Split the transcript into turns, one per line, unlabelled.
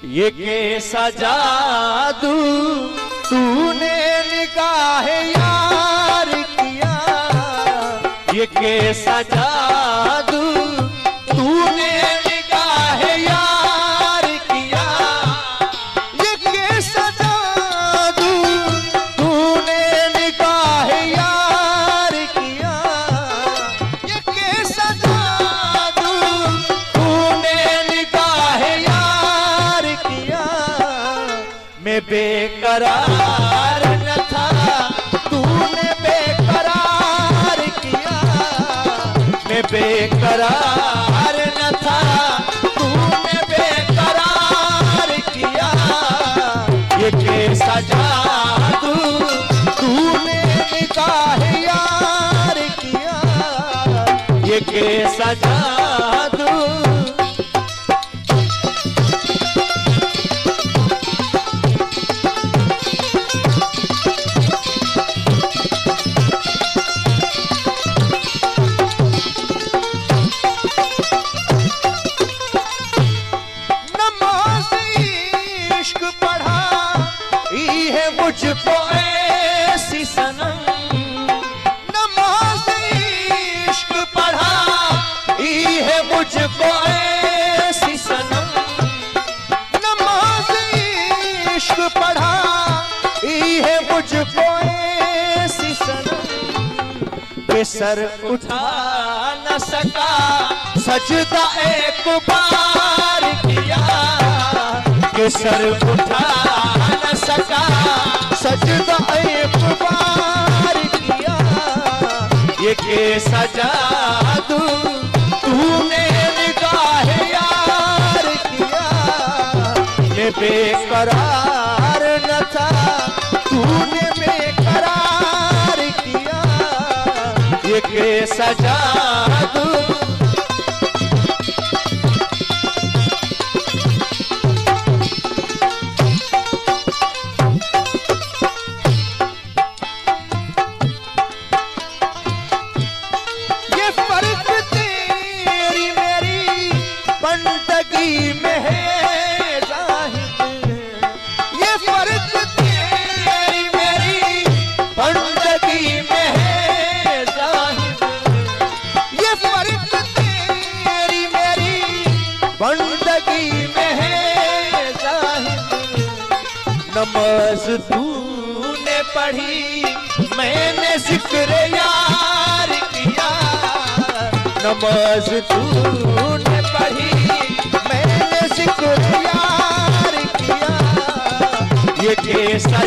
ये कैसा जादू तूने निगाह यार किया, ये कैसा जादू तूने निगाह यार किया, ये कैसा जादू तूने निगाह यार किया, ये कैसा जादू तूने निगाह यार किया। मैं बेकरार न था तूने बेकरार किया, मैं बेकरार न था तूने बेकरार किया, ये कैसा जादू तूने निगाह यार किया, ये कैसा जादू। मुझको ऐसी सनम नमाज़ इश्क पढ़ा है मुझको ऐसी सनम, नमाज़ इश्क पढ़ा है मुझको ऐसी सनम, के सर उठा न सका सजदा एक बार किया, के सर उठा न सका सजदा एक बार किया, ये कैसा जादू तूने निगाह यार किया। मैं बेकरार न था तूने बेकरार किया, ये कैसा जादू। बंदगी में है ज़ाहिद, ये फर्क तेरी मेरी बंदगी में है ज़ाहिद, ये फर्क तेरी मेरी बंदगी में है ज़ाहिद। नमाज तूने पढ़ी मैंने जिक्र यार किया, नमाज तूने पढ़ी मैंने जिक्र यार किया, ये कैसा